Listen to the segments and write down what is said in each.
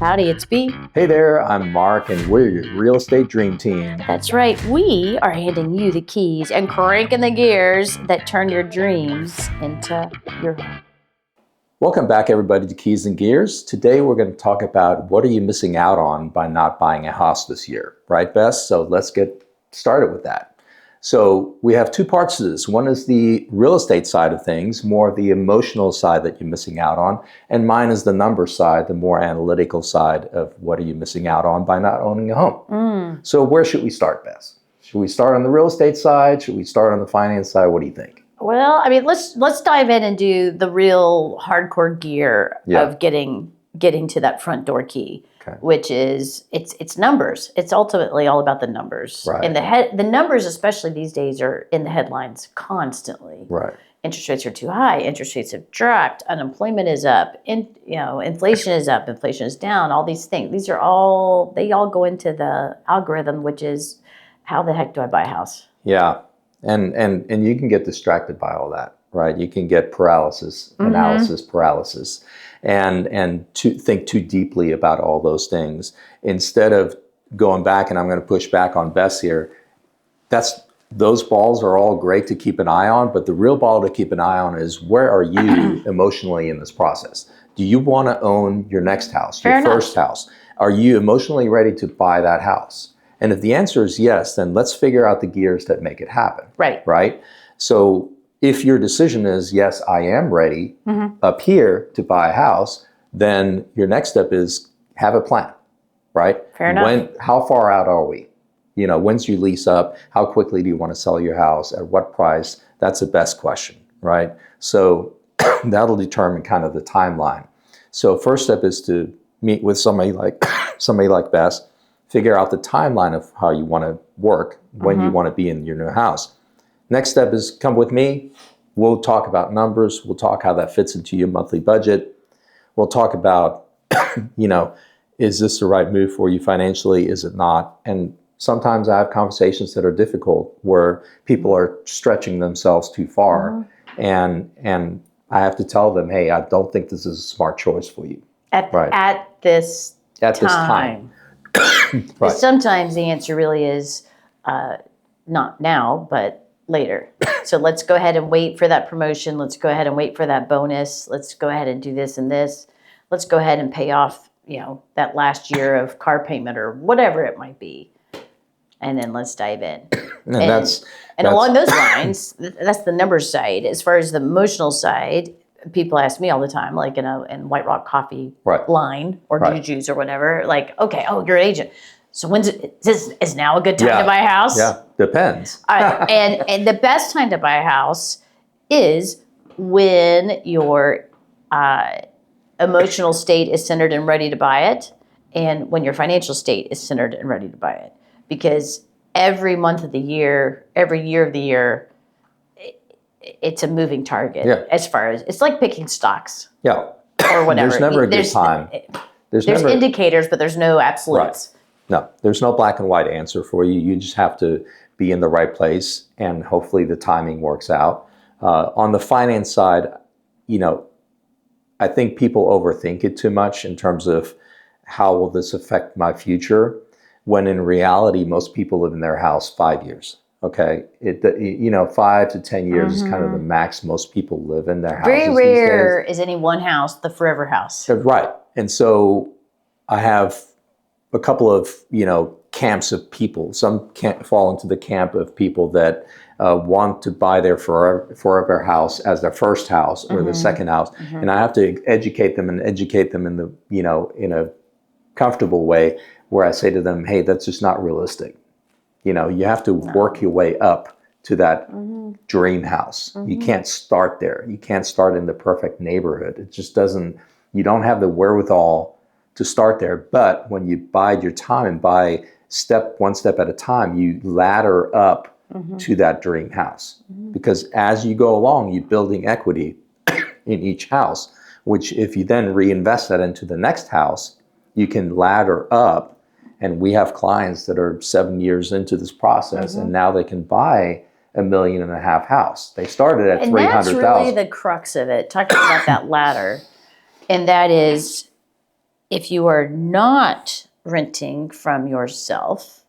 Howdy, it's B. Hey there, I'm Mark, and we're your real estate dream team. That's right. We are handing you the keys and cranking the gears that turn your dreams into your home. Welcome back, everybody, to Keys and Gears. Today, we're going to talk about what are you missing out on by not buying a house this year, right, Bess? So let's get started with that. So we have two parts to this. One is the real estate side of things, more the emotional side that you're missing out on. And mine is the number side, the more analytical side of what are you missing out on by not owning a home. So where should we start, Bess? Should we start on the real estate side? Should we start on the finance side? What do you think? Well, I mean, let's dive in and do the real hardcore gear of getting to that front door key. Okay. Which is it's numbers. It's ultimately all about the numbers. Right. And the numbers, especially these days, are in the headlines constantly. Right. Interest rates are too high. Interest rates have dropped. Unemployment is up. Inflation is up. Inflation is down. All these things. They all go into the algorithm, which is how the heck do I buy a house? Yeah, and you can get distracted by all that, right? You can get analysis paralysis. And to think too deeply about all those things instead of going back, and I'm going to push back on Bess here. Those balls are all great to keep an eye on, but the real ball to keep an eye on is where are you emotionally in this process? Do you want to own your next house, your first house? Are you emotionally ready to buy that house? And if the answer is yes, then let's figure out the gears that make it happen. Right? So if your decision is, yes, I am ready up here to buy a house, then your next step is have a plan, right? Fair enough. How far out are we? When's your lease up? How quickly do you want to sell your house? At what price? That's the best question, right? So that'll determine kind of the timeline. So first step is to meet with somebody like Bess, figure out the timeline of how you want to work, when you want to be in your new house. Next step is come with me. We'll talk about numbers. We'll talk how that fits into your monthly budget. We'll talk about, is this the right move for you financially? Is it not? And sometimes I have conversations that are difficult where people are stretching themselves too far. And I have to tell them, hey, I don't think this is a smart choice for you. At this time. Right. Sometimes the answer really is not now, but later. So let's go ahead and wait for that promotion. Let's go ahead and wait for that bonus. Let's go ahead and do this and this. Let's go ahead and pay off, that last year of car payment or whatever it might be. And then let's dive in. And along those lines, that's the numbers side. As far as the emotional side, people ask me all the time, like in White Rock Coffee line or Juju's or whatever, like, okay, you're an agent. So is now a good time to buy a house? Yeah, depends. And the best time to buy a house is when your emotional state is centered and ready to buy it, and when your financial state is centered and ready to buy it. Because every month of the year, every year of the year, it's a moving target. As far as it's like picking stocks. Yeah. Or whatever. There's never a good time. There's indicators, but there's no absolutes. Right. No, there's no black and white answer for you. You just have to be in the right place, and hopefully the timing works out. On the finance side, I think people overthink it too much in terms of how will this affect my future, when in reality, most people live in their house 5 years. Okay, 5 to 10 years is kind of the max most people live in their houses. Very rare is any one house the forever house. Right, and so I have a couple of camps of people. Some can't fall into the camp of people that want to buy their forever house as their first house or the second house, and I have to educate them in the in a comfortable way where I say to them, hey, that's just not realistic. You have to work your way up to that dream house. You can't start there. You can't start in the perfect neighborhood. It just doesn't. You don't have the wherewithal to start there. But when you bide your time and buy one step at a time, you ladder up to that dream house. Because as you go along, you're building equity in each house, which if you then reinvest that into the next house, you can ladder up. And we have clients that are 7 years into this process, and now they can buy $1.5 million house. They started at $300,000. And that's really the crux of it, talking about that ladder. And that is If you are not renting from yourself,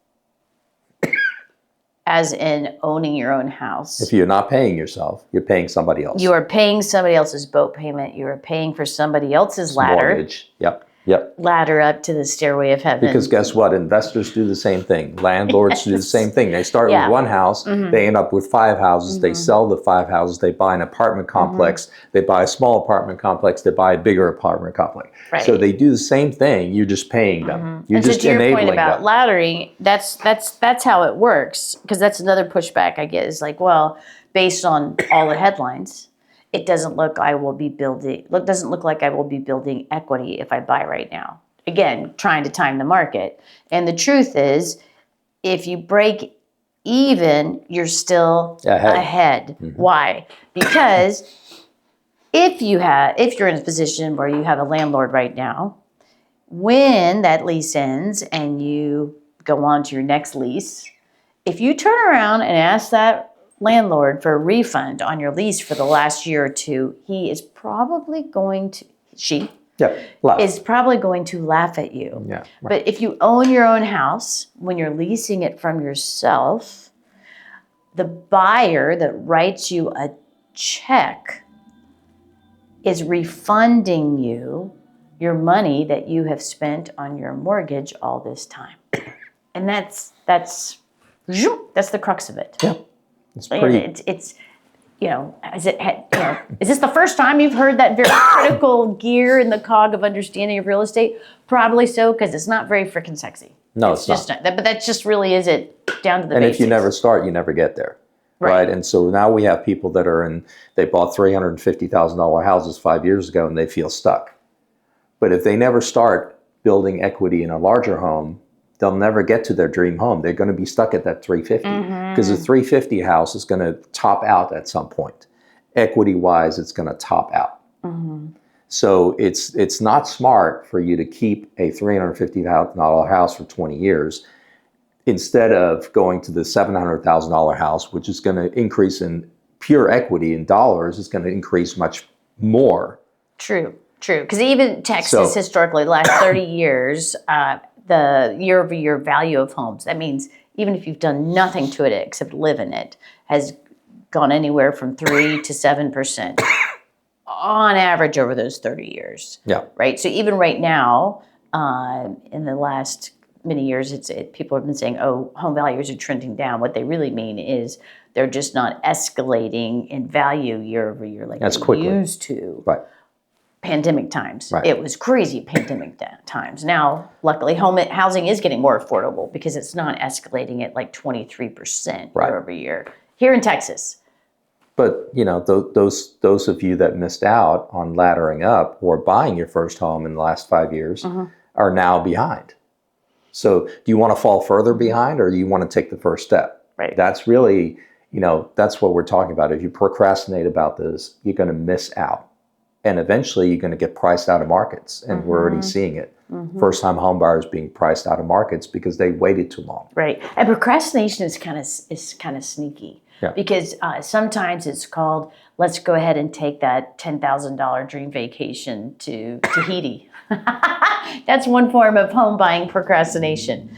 as in owning your own house. If you're not paying yourself, you're paying somebody else. You are paying somebody else's boat payment. You are paying for somebody else's ladder. Mortgage. Yep. Ladder up to the stairway of heaven. Because guess what? Investors do the same thing. Landlords do the same thing. They start with one house. They end up with 5 houses. They sell the 5 houses. They buy an apartment complex. They buy a small apartment complex. They buy a bigger apartment complex. Right. So they do the same thing. You're just paying them. You're just to your enabling point about them. laddering, that's how it works. Because that's another pushback I get is like, well, based on all the headlines, it doesn't look like I will be building equity if I buy right now. Again, trying to time the market. And the truth is, if you break even, you're still ahead. Why? Because if you're in a position where you have a landlord right now, when that lease ends and you go on to your next lease, if you turn around and ask that landlord for a refund on your lease for the last year or two, he is probably going to, is probably going to laugh at you. Yeah, right. But if you own your own house, when you're leasing it from yourself, the buyer that writes you a check is refunding you your money that you have spent on your mortgage all this time. And that's the crux of it. Yeah. It's pretty. It's is this the first time you've heard that very critical gear in the cog of understanding of real estate? Probably so, because it's not very freaking sexy. No, it's just not. But that just really is it down to the basics. And if you never start, you never get there. Right. And so now we have people that they bought $350,000 houses 5 years ago and they feel stuck. But if they never start building equity in a larger home, they'll never get to their dream home. They're going to be stuck at that 350 because the 350 house is going to top out at some point. Equity-wise, it's going to top out. So it's not smart for you to keep a $350,000 house for 20 years instead of going to the $700,000 house, which is going to increase in pure equity in dollars. It's going to increase much more. True. Because even Texas, historically, the last 30 years, the year-over-year value of homes, that means even if you've done nothing to it except live in it, has gone anywhere from 3 to 7% on average over those 30 years. Yeah. Right? So even right now, in the last many years, people have been saying, oh, home values are trending down. What they really mean is they're just not escalating in value year over year like they used to. Right. Pandemic times. Right. It was crazy pandemic times. Now, luckily, housing is getting more affordable because it's not escalating at like 23% year over year here in Texas. But those of you that missed out on laddering up or buying your first home in the last 5 years are now behind. So, do you want to fall further behind, or do you want to take the first step? Right. That's really, that's what we're talking about. If you procrastinate about this, you're going to miss out. And eventually you're going to get priced out of markets. And we're already seeing it. First-time home buyers being priced out of markets because they waited too long. Right. And procrastination is kind of sneaky. Yeah. Because sometimes it's called, let's go ahead and take that $10,000 dream vacation to Tahiti. That's one form of home buying procrastination.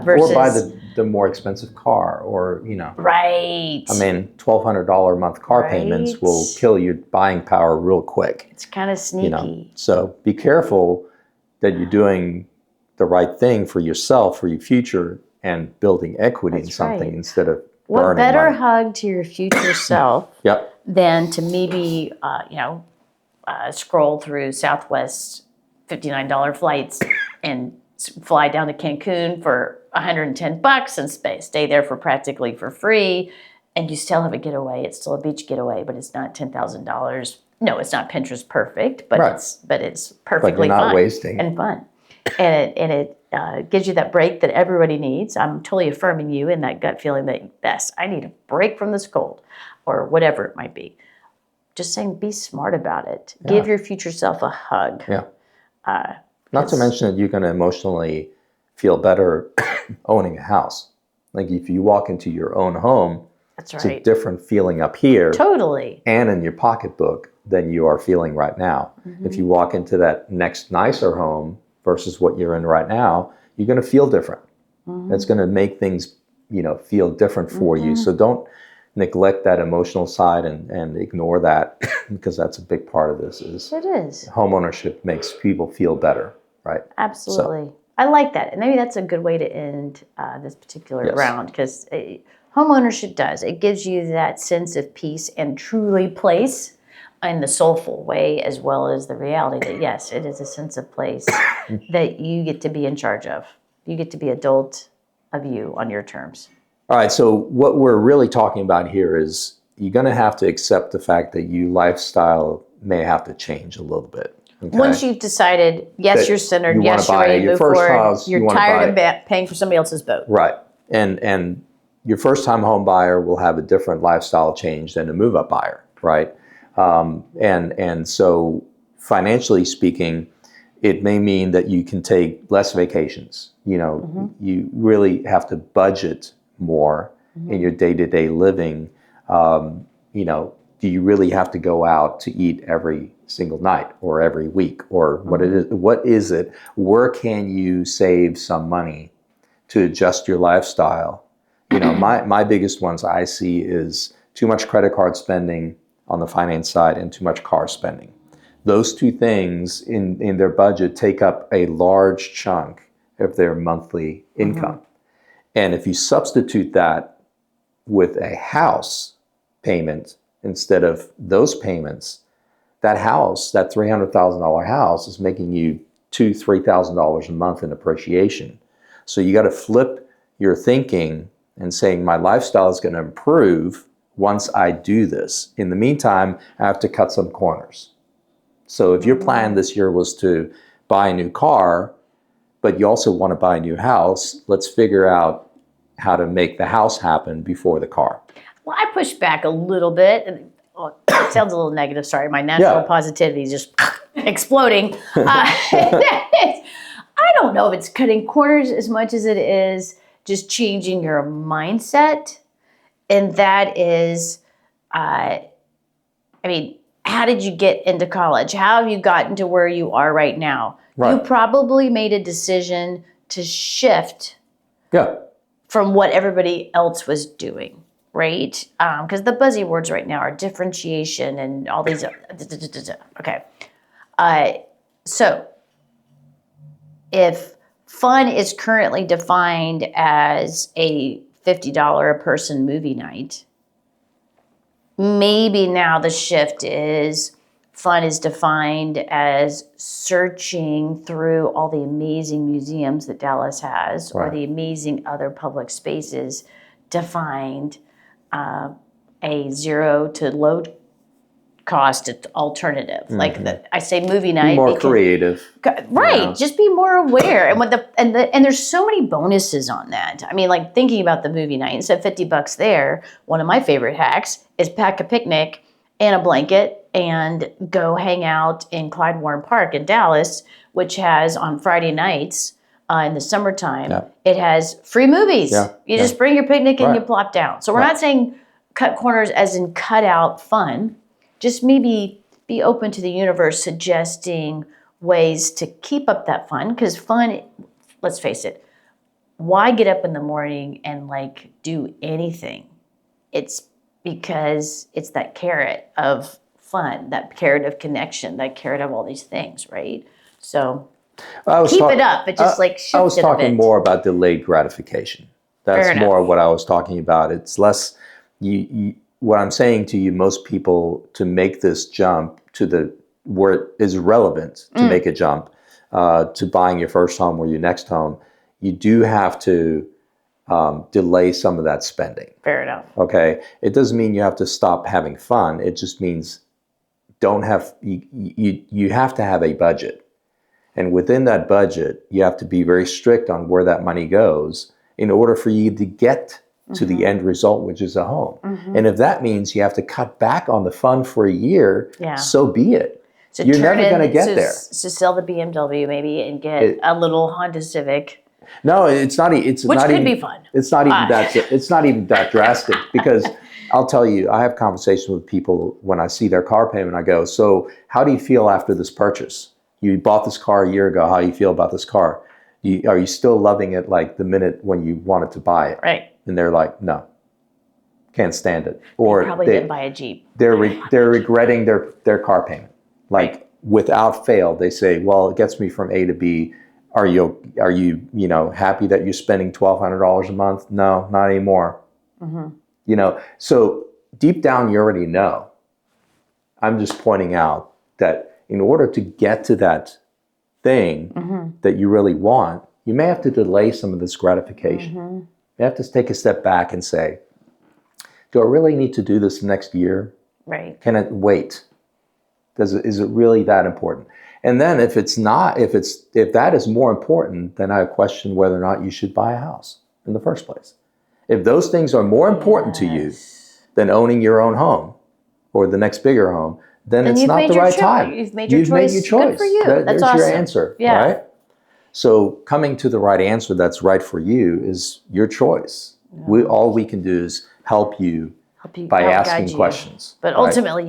Versus, or buy the more expensive car, or Right. I mean, $1,200 a month car payments will kill your buying power real quick. It's kind of sneaky. So be careful that you're doing the right thing for yourself, for your future, and building equity in something instead of burning what better money. hug to your future self than to maybe scroll through Southwest $59 flights and fly down to Cancun for $110 and stay there practically for free, and you still have a getaway. It's still a beach getaway, but it's not $10,000. No, it's not Pinterest perfect, but it's perfectly fun and fun, and it gives you that break that everybody needs. I'm totally affirming you in that gut feeling that, Bess, I need a break from this cold, or whatever it might be. Just saying, be smart about it. Yeah. Give your future self a hug. Yeah. Not to mention that you're going to emotionally feel better owning a house. Like if you walk into your own home, it's a different feeling up here. Totally. And in your pocketbook than you are feeling right now. If you walk into that next nicer home, versus what you're in right now, you're going to feel different. It's going to make things, feel different for you. So don't neglect that emotional side and ignore that because that's a big part of this. It is. Homeownership makes people feel better, right? Absolutely. So, I like that. And maybe that's a good way to end this particular round, because homeownership does. It gives you that sense of peace and truly place in the soulful way, as well as the reality that, yes, it is a sense of place that you get to be in charge of. You get to be adult of you on your terms. All right. So what we're really talking about here is you're going to have to accept the fact that your lifestyle may have to change a little bit. Okay? Once you've decided, yes, you're centered, yes, you're ready to move forward, you're tired of paying for somebody else's boat. Right. And your first-time home buyer will have a different lifestyle change than a move-up buyer, right? And so financially speaking, it may mean that you can take less vacations. You really have to budget more in your day-to-day living. Do you really have to go out to eat every single night or every week, or what is it? Where can you save some money to adjust your lifestyle? My biggest ones I see is too much credit card spending on the finance side and too much car spending. Those two things in their budget take up a large chunk of their monthly income. And if you substitute that with a house payment instead of those payments, that house, that $300,000 house, is making you $2,000-$3,000 a month in appreciation. So you got to flip your thinking and saying, my lifestyle is going to improve once I do this. In the meantime, I have to cut some corners. So if your plan this year was to buy a new car, but you also want to buy a new house, let's figure out how to make the house happen before the car. Well, I push back a little bit. And it sounds a little negative. Sorry, my natural positivity is just exploding. I don't know if it's cutting corners as much as it is just changing your mindset. And that is, how did you get into college? How have you gotten to where you are right now? Right. You probably made a decision to shift from what everybody else was doing, right? Because the buzzy words right now are differentiation and all these. Okay. So if fun is currently defined as a $50 a person movie night, maybe now the shift is fun is defined as searching through all the amazing museums that Dallas has, or the amazing other public spaces to find a zero to low cost alternative. Like I say movie night. Be more creative. Right. Just be more aware. And and there's so many bonuses on that. I mean, like thinking about the movie night, instead of $50 there, one of my favorite hacks is pack a picnic and a blanket and go hang out in Clyde Warren Park in Dallas, which has on Friday nights in the summertime, it has free movies. You just bring your picnic and you plop down. So we're not saying cut corners as in cut out fun. Just maybe be open to the universe suggesting ways to keep up that fun. Because fun, let's face it, why get up in the morning and do anything? It's because it's that carrot of fun, that carrot of connection, that carrot of all these things, right? So keep it up. It just shift I was it talking a bit. more about delayed gratification. That's more what I was talking about. It's less what I'm saying to you, most people, to make this jump to where it is relevant to make a jump to buying your first home or your next home, you do have to delay some of that spending. Fair enough. Okay. It doesn't mean you have to stop having fun. It just means you have to have a budget. And within that budget, you have to be very strict on where that money goes in order for you to get to the end result, which is a home. And if that means you have to cut back on the fun for a year, so be it. So you're never going to get there. So sell the BMW maybe and get a little Honda Civic. No, it's not. It's which not could even, be fun. It's not even that. It's not even that drastic because I'll tell you, I have conversations with people when I see their car payment. I go, so how do you feel after this purchase? you bought this car a year ago. How do you feel about this car? Are you still loving it like the minute when you wanted to buy it? Right. And they're like, no, can't stand it. Or probably didn't buy a Jeep. They're regretting their car payment. Like without fail, they say, well, it gets me from A to B. Are you happy that you're spending $1,200 a month? No, not anymore. So deep down, you already know. I'm just pointing out that in order to get to that thing that you really want, you may have to delay some of this gratification. You have to take a step back and say, do I really need to do this next year? Right. Can it wait? Is it really that important? And then if that is more important, then I question whether or not you should buy a house in the first place. If those things are more important to you than owning your own home or the next bigger home, then it's not the right time. You've made your choice. Good for you. That's awesome. There's your answer, right? So coming to the right answer that's right for you is your choice. All we can do is help you by asking questions. But ultimately,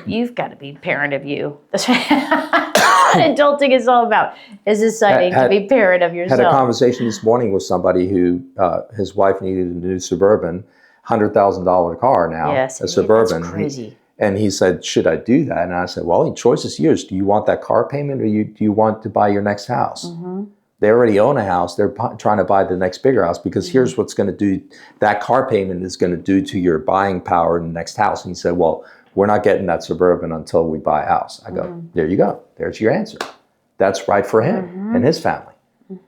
you've got to be parent of you. That's what adulting is all about, is deciding to be parent of yourself. Had a conversation this morning with somebody who his wife needed a new Suburban, $100,000 car now, a Suburban. That's crazy. And he said, should I do that? And I said, well, the choice is yours. Do you want that car payment or do you want to buy your next house? They already own a house. They're trying to buy the next bigger house because here's what's going to do. That car payment is going to do to your buying power in the next house. And he said, well, we're not getting that Suburban until we buy a house. I go, there you go. There's your answer. That's right for him and his family,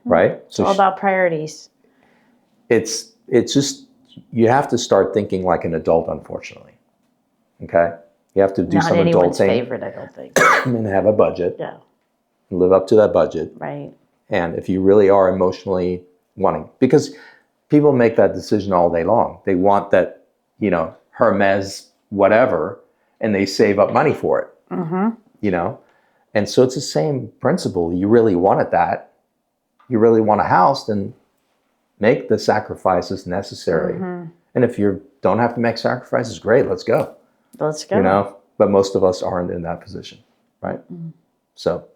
right? So it's all about priorities. It's just, you have to start thinking like an adult, unfortunately. Okay? You have to do some adult thing. Favorite, I don't think. And have a budget. Yeah. And live up to that budget. Right. And if you really are emotionally wanting, because people make that decision all day long. They want that, Hermes whatever, and they save up money for it. And so it's the same principle. You really wanted that. You really want a house, then make the sacrifices necessary. And if you don't have to make sacrifices, great, let's go. Let's go. But most of us aren't in that position, right? So,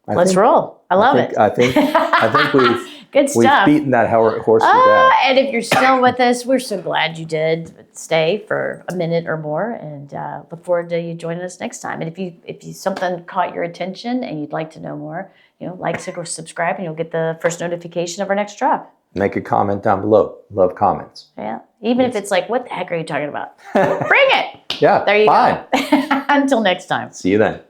let's roll. I love it. I think we've good stuff. We've beaten that horse to death. And if you're still with us, we're so glad you did stay for a minute or more, and look forward to you joining us next time. And if you something caught your attention and you'd like to know more, like, or subscribe, and you'll get the first notification of our next drop. Make a comment down below. Love comments. Yeah. Even if it's like, what the heck are you talking about? Bring it. Yeah. There you go. Until next time. See you then.